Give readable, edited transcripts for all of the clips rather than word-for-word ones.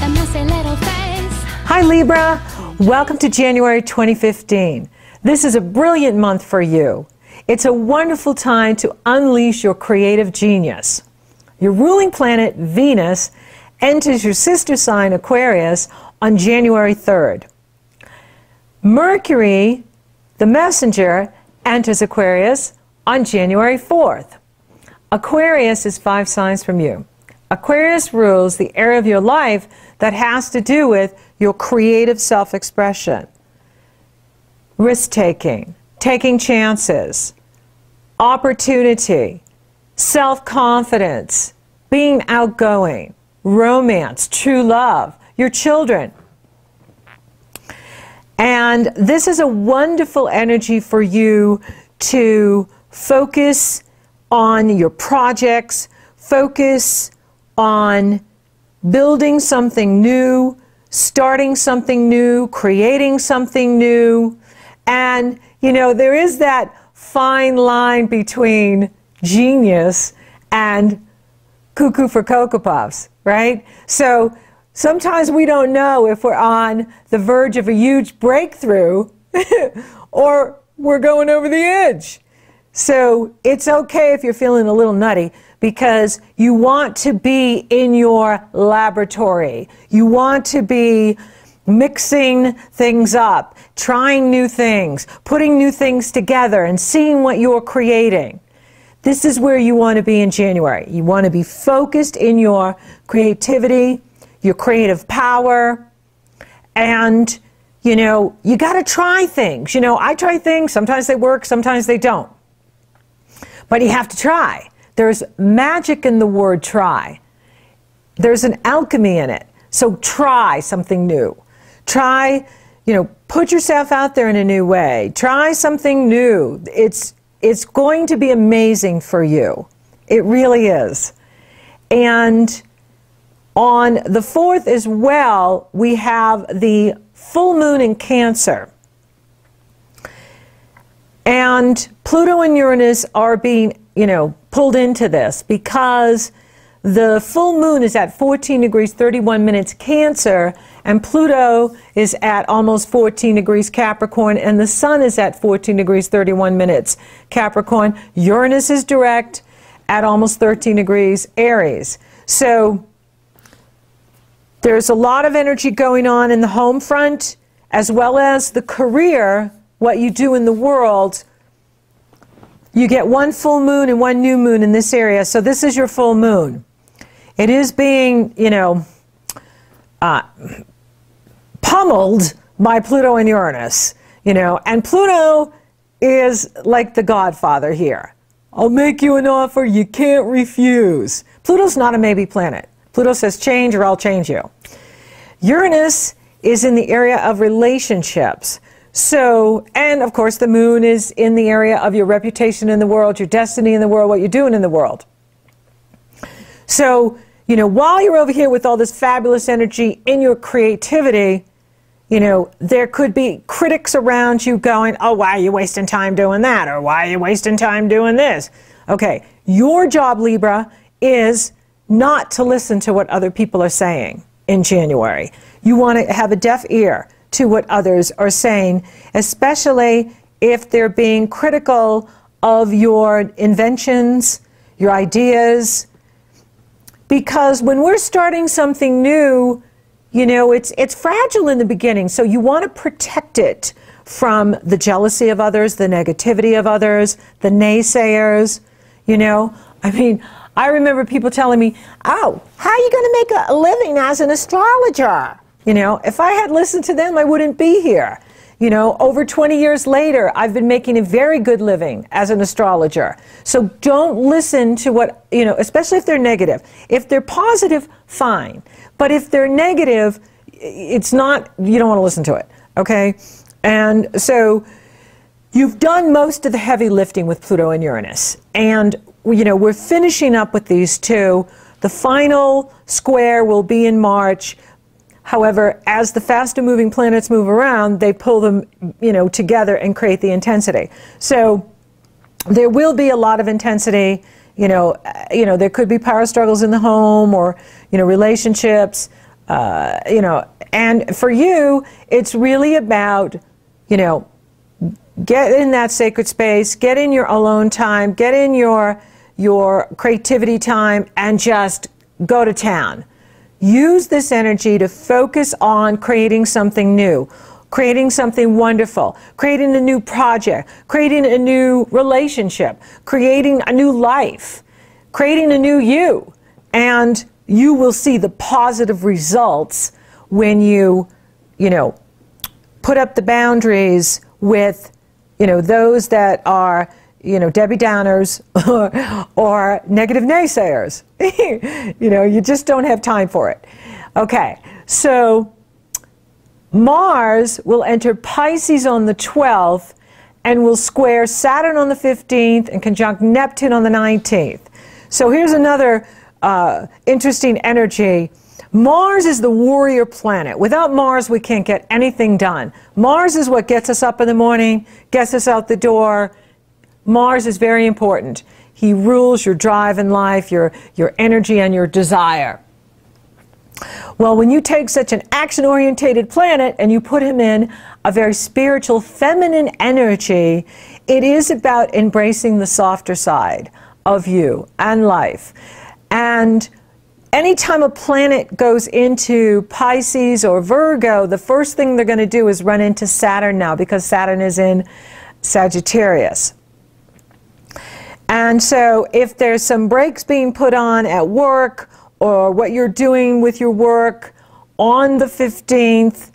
a messy little face. Hi Libra, welcome to January 2015. This is a brilliant month for you. It's a wonderful time to unleash your creative genius. Your ruling planet, Venus, enters your sister sign, Aquarius, on January 3rd. Mercury, the messenger, enters Aquarius on January 4th. Aquarius is 5 signs from you. Aquarius rules the area of your life that has to do with your creative self-expression, risk-taking, taking chances, opportunity, self-confidence, being outgoing, romance, true love, your children. And this is a wonderful energy for you to focus on your projects, focus on building something new, starting something new, creating something new. And, you know, there is that fine line between genius and cuckoo for Cocoa Puffs, right? So sometimes we don't know if we're on the verge of a huge breakthrough or we're going over the edge. So it's okay if you're feeling a little nutty, because you want to be in your laboratory. You want to be mixing things up, trying new things, putting new things together and seeing what you're creating. This is where you want to be in January. You want to be focused in your creativity, your creative power, and, you know, you got to try things. You know, I try things, sometimes they work, sometimes they don't. But you have to try. There's magic in the word try. There's an alchemy in it. So try something new. Try, you know, put yourself out there in a new way. Try something new. It's going to be amazing for you. It really is. And on the 4th as well, we have the full moon in Cancer. And Pluto and Uranus are being, you know, pulled into this because the full moon is at 14 degrees 31 minutes Cancer, and Pluto is at almost 14 degrees Capricorn, and the sun is at 14 degrees 31 minutes Capricorn. Uranus is direct at almost 13 degrees Aries. So there's a lot of energy going on in the home front, as well as the career, what you do in the world. You get one full moon and one new moon in this area, so this is your full moon. It is being, you know, pummeled by Pluto and Uranus, you know, and Pluto is like the godfather here. I'll make you an offer you can't refuse. Pluto's not a maybe planet. Pluto says change or I'll change you. Uranus is in the area of relationships. So, and of course the moon is in the area of your reputation in the world, your destiny in the world, what you're doing in the world. So, you know, while you're over here with all this fabulous energy in your creativity, you know, there could be critics around you going, oh, why are you wasting time doing that? Or why are you wasting time doing this? Okay, your job, Libra, is not to listen to what other people are saying in January. You want to have a deaf ear to what others are saying, especially if they're being critical of your inventions, your ideas. Because when we're starting something new, you know, it's fragile in the beginning, so you want to protect it from the jealousy of others, the negativity of others, the naysayers, you know. I mean, I remember people telling me, oh, how are you going to make a living as an astrologer? You know, if I had listened to them, I wouldn't be here. You know, over 20 years later, I've been making a very good living as an astrologer. So don't listen to what, you know, especially if they're negative. If they're positive, fine. But if they're negative, it's not, you don't want to listen to it, okay? And so you've done most of the heavy lifting with Pluto and Uranus. And, you know, we're finishing up with these two. The final square will be in March. However, as the faster moving planets move around, they pull them, you know, together and create the intensity. So there will be a lot of intensity. You know, there could be power struggles in the home, or, you know, relationships. you know, and for you, it's really about, you know, get in that sacred space, get in your alone time, get in your creativity time, and just go to town. Use this energy to focus on creating something new, creating something wonderful, creating a new project, creating a new relationship, creating a new life, creating a new you. And you will see the positive results when you know, put up the boundaries with, you know, those that are, you know, Debbie Downers or negative naysayers. You know, you just don't have time for it. Okay, so Mars will enter Pisces on the 12th and will square Saturn on the 15th and conjunct Neptune on the 19th. So here's another interesting energy. Mars is the warrior planet. Without Mars, we can't get anything done. Mars is what gets us up in the morning, gets us out the door. Mars is very important. He rules your drive in life, your energy, and your desire. Well, when you take such an action-orientated planet and you put him in a very spiritual, feminine energy, it is about embracing the softer side of you and life. And anytime a planet goes into Pisces or Virgo, the first thing they're going to do is run into Saturn now, because Saturn is in Sagittarius. And so if there's some brakes being put on at work, or what you're doing with your work on the 15th,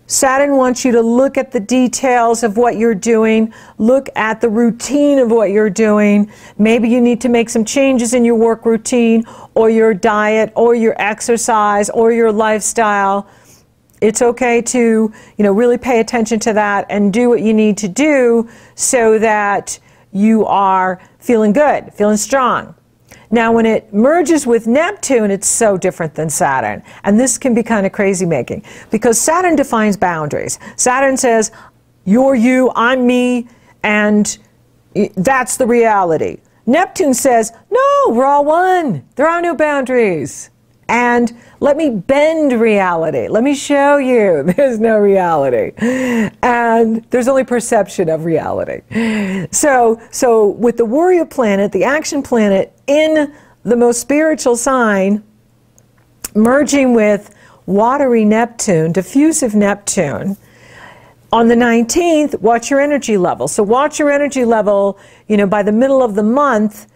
Saturn wants you to look at the details of what you're doing, look at the routine of what you're doing. Maybe you need to make some changes in your work routine, or your diet, or your exercise, or your lifestyle. It's okay to, you know, really pay attention to that and do what you need to do so that you are feeling good, feeling strong. Now, when it merges with Neptune, it's so different than Saturn. And this can be kind of crazy making, because Saturn defines boundaries. Saturn says, you're you, I'm me, and that's the reality. Neptune says, no, we're all one. There are no boundaries. And let me bend reality. Let me show you there's no reality. And there's only perception of reality. So with the warrior planet, the action planet, in the most spiritual sign, merging with watery Neptune, diffusive Neptune, on the 19th, watch your energy level. So watch your energy level, you know, by the middle of the month.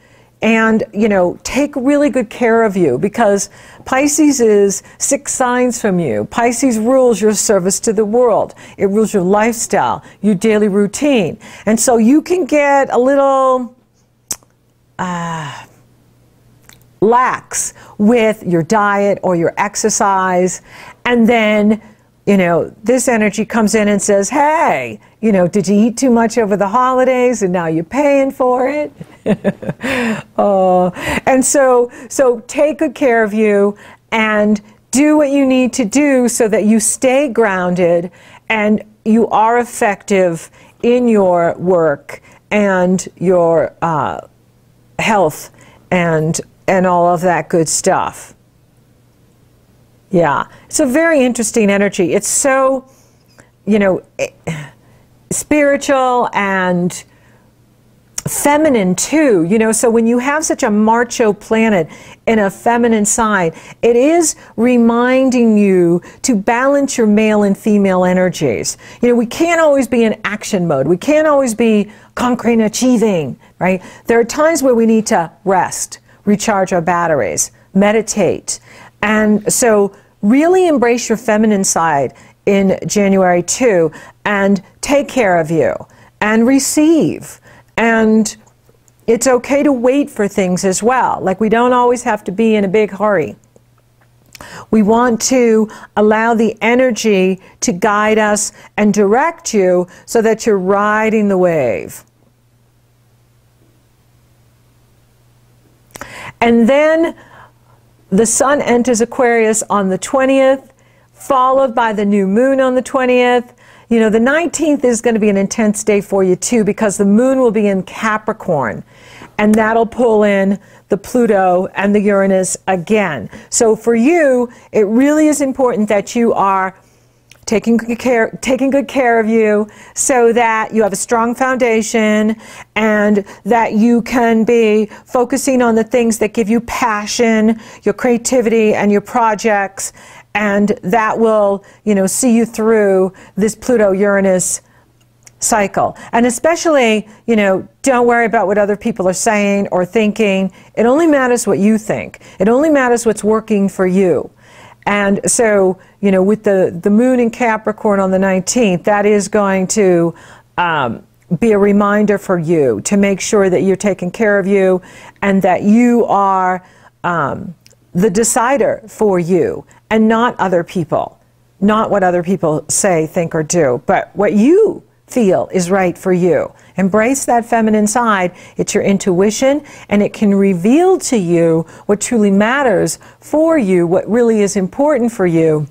And, you know, take really good care of you, because Pisces is 6 signs from you. Pisces rules your service to the world. It rules your lifestyle, your daily routine. And so you can get a little lax with your diet or your exercise. And then, you know, this energy comes in and says, hey, you know, did you eat too much over the holidays and now you're paying for it? Oh, and so take good care of you and do what you need to do so that you stay grounded and you are effective in your work and your health and all of that good stuff. Yeah, it's a very interesting energy. It's so, you know, spiritual and feminine too, you know. So when you have such a macho planet in a feminine sign, it is reminding you to balance your male and female energies. You know, we can't always be in action mode. We can't always be conquering, achieving, right? There are times where we need to rest, recharge our batteries, meditate. And so really embrace your feminine side in January too, and take care of you and receive. And it's okay to wait for things as well. Like, we don't always have to be in a big hurry. We want to allow the energy to guide us and direct you so that you're riding the wave. And then the sun enters Aquarius on the 20th, followed by the new moon on the 20th. You know, the 19th is going to be an intense day for you too, because the moon will be in Capricorn. and that'll pull in the Pluto and the Uranus again. So for you, it really is important that you are taking good care of you, so that you have a strong foundation and that you can be focusing on the things that give you passion, your creativity and your projects, and that will, see you through this Pluto-Uranus cycle. And especially, don't worry about what other people are saying or thinking. It only matters what you think. It only matters what's working for you. And so, with the moon in Capricorn on the 19th, that is going to be a reminder for you to make sure that you're taking care of you and that you are the decider for you and not other people, not what other people say, think, or do, but what you feel is right for you. Embrace that feminine side. It's your intuition, and it can reveal to you what truly matters for you, what really is important for you.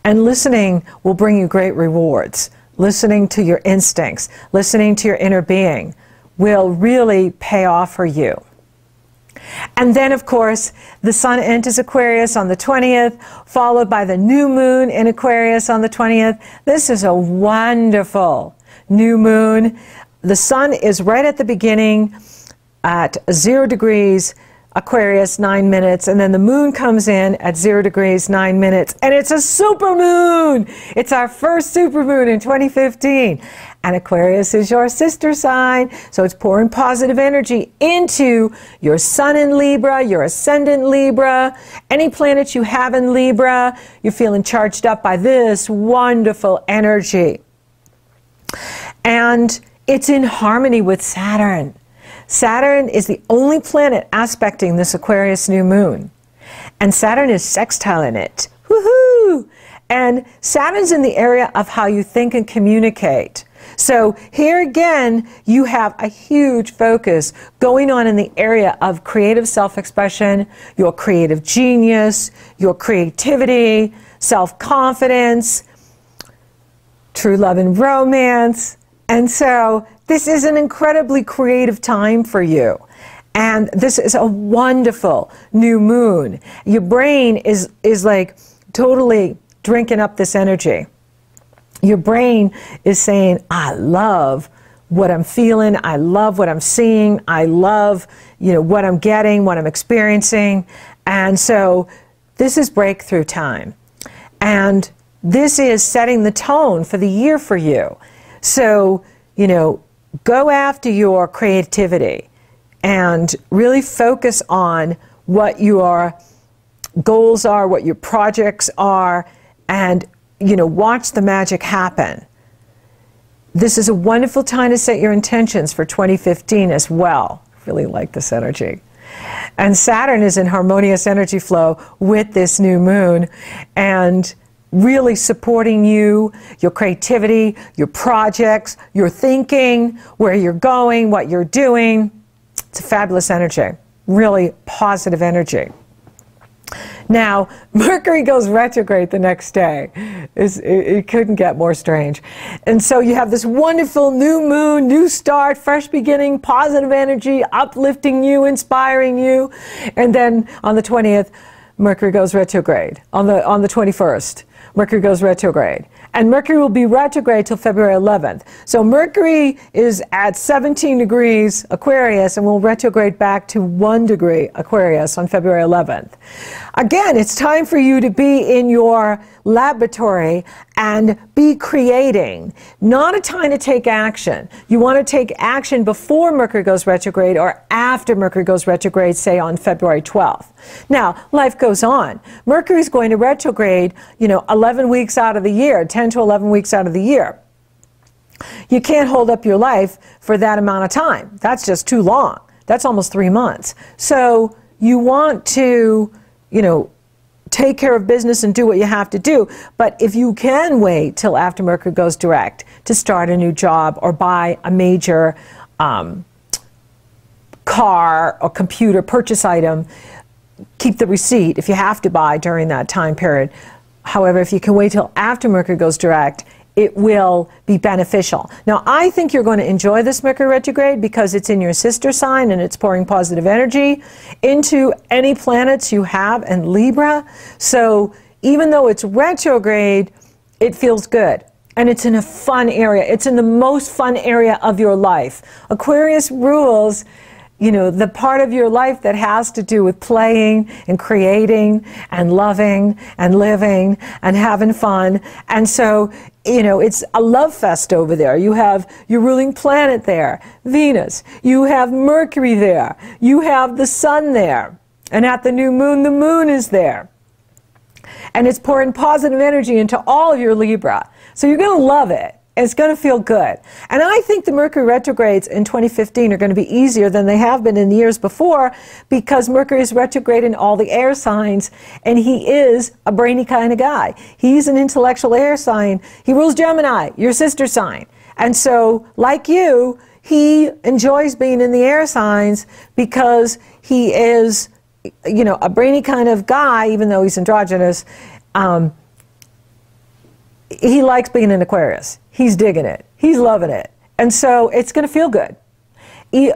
And listening will bring you great rewards. Listening to your instincts, listening to your inner being will really pay off for you. And then, of course, the sun enters Aquarius on the 20th, followed by the new moon in Aquarius on the 20th. This is a wonderful new moon. The sun is right at the beginning at 0 degrees Aquarius, 9 minutes, and then the moon comes in at 0 degrees, 9 minutes, and it's a super moon. It's our first super moon in 2015. And Aquarius is your sister sign, so it's pouring positive energy into your sun in Libra, your ascendant Libra, any planets you have in Libra. You're feeling charged up by this wonderful energy. And it's in harmony with Saturn. Saturn is the only planet aspecting this Aquarius new moon. And Saturn is sextile in it. Woohoo! And Saturn's in the area of how you think and communicate. So here again, you have a huge focus going on in the area of creative self-expression, your creative genius, your creativity, self-confidence, true love and romance. And so this is an incredibly creative time for you. And this is a wonderful new moon. Your brain is like totally drinking up this energy. Your brain is saying, I love what I'm feeling. I love what I'm seeing. I love, what I'm getting, what I'm experiencing. And so this is breakthrough time. And this is setting the tone for the year for you. So, go after your creativity and really focus on what your goals are, what your projects are, and, watch the magic happen. This is a wonderful time to set your intentions for 2015 as well. I really like this energy. And Saturn is in harmonious energy flow with this new moon and really supporting you, your creativity, your projects, your thinking, where you're going, what you're doing. It's a fabulous energy, really positive energy. Now, Mercury goes retrograde the next day. It couldn't get more strange. And so you have this wonderful new moon, new start, fresh beginning, positive energy, uplifting you, inspiring you. And then on the 20th, Mercury goes retrograde. On the 21st, Mercury goes retrograde. And Mercury will be retrograde till February 11th. So Mercury is at 17 degrees Aquarius and will retrograde back to 1 degree Aquarius on February 11th. Again, it's time for you to be in your laboratory and be creating. Not a time to take action. You want to take action before Mercury goes retrograde or after Mercury goes retrograde, say on February 12th. Now, life goes on. Mercury's going to retrograde, 11 weeks out of the year, 10 to 11 weeks out of the year. You can't hold up your life for that amount of time. That's just too long. That's almost 3 months. So you want to, take care of business and do what you have to do. But if you can wait till after Mercury goes direct to start a new job or buy a major car or computer purchase item, keep the receipt if you have to buy during that time period. However, if you can wait till after Mercury goes direct, it will be beneficial. Now, I think you're going to enjoy this Mercury retrograde because it's in your sister sign and it's pouring positive energy into any planets you have in Libra. So even though it's retrograde, it feels good. And it's in a fun area. It's in the most fun area of your life. Aquarius rules, you know, the part of your life that has to do with playing and creating and loving and living and having fun. And so, you know, it's a love fest over there. You have your ruling planet there, Venus. You have Mercury there. You have the sun there. And at the new moon, the moon is there. And it's pouring positive energy into all of your Libra. So you're going to love it. It's going to feel good. And I think the Mercury retrogrades in 2015 are going to be easier than they have been in the years before, because Mercury is retrograde in all the air signs, and he is a brainy kind of guy. He's an intellectual air sign. He rules Gemini, your sister sign. And so, like you, he enjoys being in the air signs because he is, you know, a brainy kind of guy, even though he's androgynous. He likes being in Aquarius. He's digging it. He's loving it. And so it's going to feel good.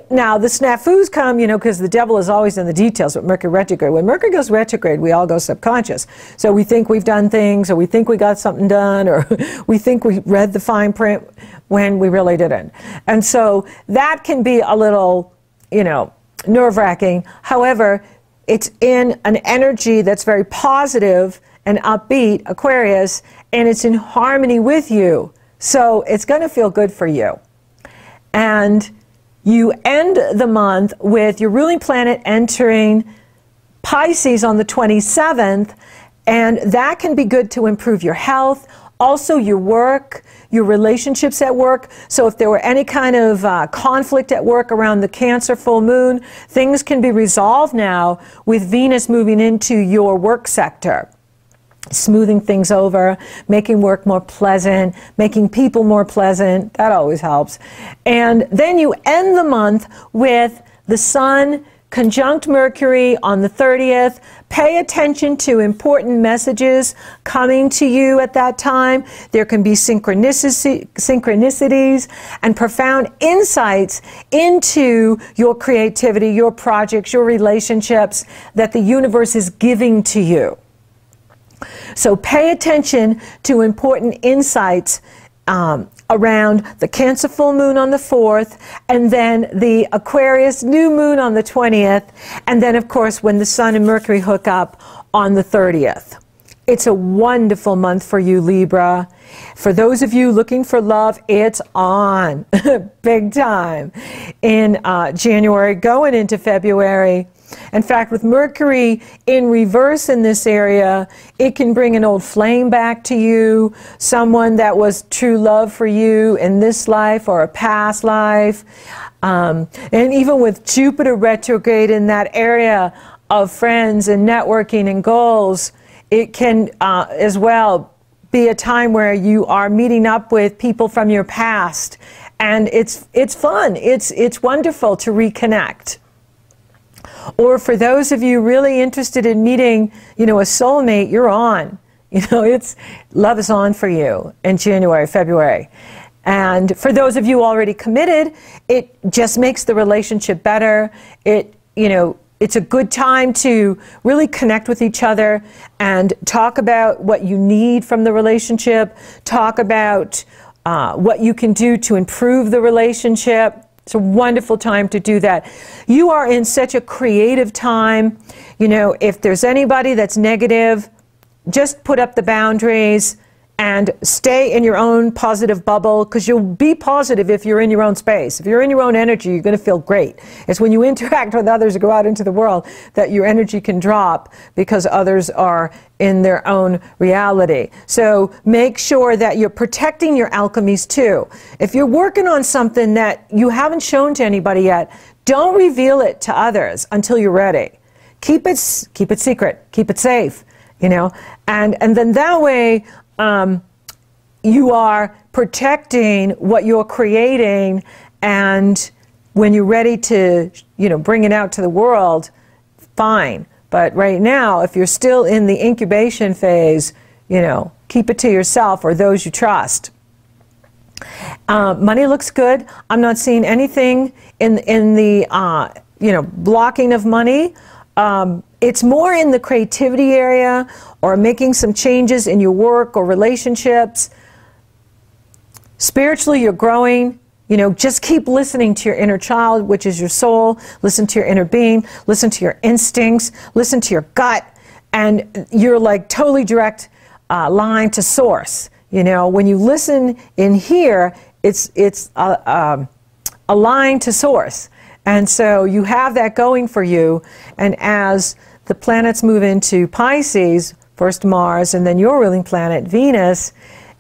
Now, the snafus come, you know, because the devil is always in the details with Mercury retrograde. When Mercury goes retrograde, we all go subconscious. So we think we've done things, or we think we got something done, or we think we read the fine print when we really didn't. And so that can be a little, you know, nerve-wracking. However, it's in an energy that's very positive and upbeat, Aquarius, and it's in harmony with you. So it's going to feel good for you. And you end the month with your ruling planet entering Pisces on the 27th, and that can be good to improve your health, also your work, your relationships at work. So if there were any kind of conflict at work around the Cancer full moon, things can be resolved now with Venus moving into your work sector, smoothing things over, making work more pleasant, making people more pleasant. That always helps. And then you end the month with the Sun conjunct Mercury on the 30th. Pay attention to important messages coming to you at that time. There can be synchronicities and profound insights into your creativity, your projects, your relationships that the universe is giving to you. So pay attention to important insights around the Cancer full moon on the 4th, and then the Aquarius new moon on the 20th, and then of course when the Sun and Mercury hook up on the 30th. It's a wonderful month for you, Libra. For those of you looking for love, it's on big time in January going into February. In fact, with Mercury in reverse in this area, it can bring an old flame back to you, someone that was true love for you in this life or a past life. And even with Jupiter retrograde in that area of friends and networking and goals, it can as well be a time where you are meeting up with people from your past. And it's fun. It's wonderful to reconnect. Or for those of you really interested in meeting, you know, a soulmate, you're on. You know, love is on for you in January, February. And for those of you already committed, it just makes the relationship better. You know, it's a good time to really connect with each other and talk about what you need from the relationship, talk about what you can do to improve the relationship. It's a wonderful time to do that. You are in such a creative time. You know, if there's anybody that's negative, just put up the boundaries and stay in your own positive bubble, because you'll be positive if you're in your own space. If you're in your own energy, you're going to feel great. It's when you interact with others or go out into the world that your energy can drop because others are in their own reality. So make sure that you're protecting your alchemies too. If you're working on something that you haven't shown to anybody yet, don't reveal it to others until you're ready. Keep it secret, keep it safe, you know, and then that way you are protecting what you're creating, and when you're ready to, you know, bring it out to the world, fine. But right now, if you're still in the incubation phase, you know, keep it to yourself or those you trust. Money looks good. I'm not seeing anything in the blocking of money. It's more in the creativity area, or making some changes in your work or relationships. Spiritually, you're growing. You know, just keep listening to your inner child, which is your soul. Listen to your inner being. Listen to your instincts. Listen to your gut. And you're like totally direct line to source. You know, when you listen in here, it's a line to source. And so you have that going for you. And as the planets move into Pisces, first Mars and then your ruling planet, Venus,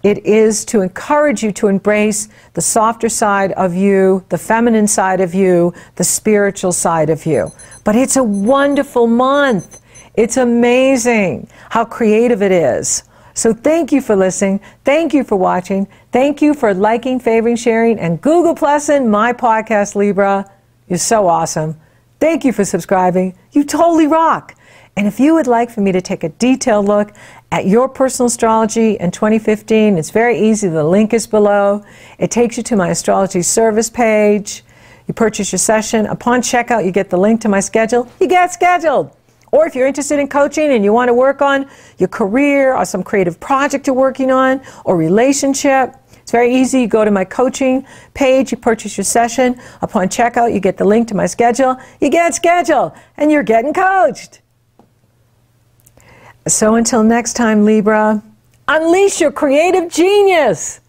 it is to encourage you to embrace the softer side of you, the feminine side of you, the spiritual side of you. But it's a wonderful month. It's amazing how creative it is. So thank you for listening. Thank you for watching. Thank you for liking, favoring, sharing, and Google Plussing my podcast, Libra. You're so awesome. Thank you for subscribing. You totally rock. And if you would like for me to take a detailed look at your personal astrology in 2015, it's very easy. The link is below. It takes you to my astrology service page. You purchase your session. Upon checkout, you get the link to my schedule. You get scheduled. Or if you're interested in coaching and you want to work on your career or some creative project you're working on or relationship, it's very easy. You go to my coaching page, you purchase your session. Upon checkout, you get the link to my schedule. You get scheduled, and you're getting coached. So until next time, Libra, unleash your creative genius.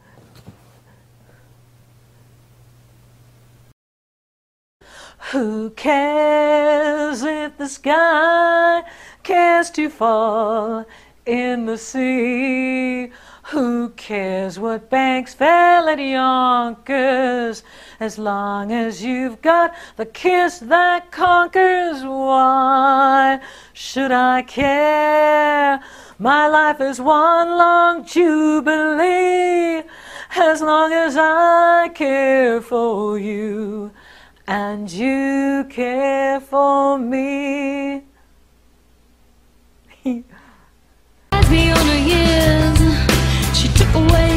Who cares if the sky cares to fall in the sea? Who cares what banks fell at Yonkers, as long as you've got the kiss that conquers? Why should I care? My life is one long jubilee, as long as I care for you and you care for me. Beyond her years, she took away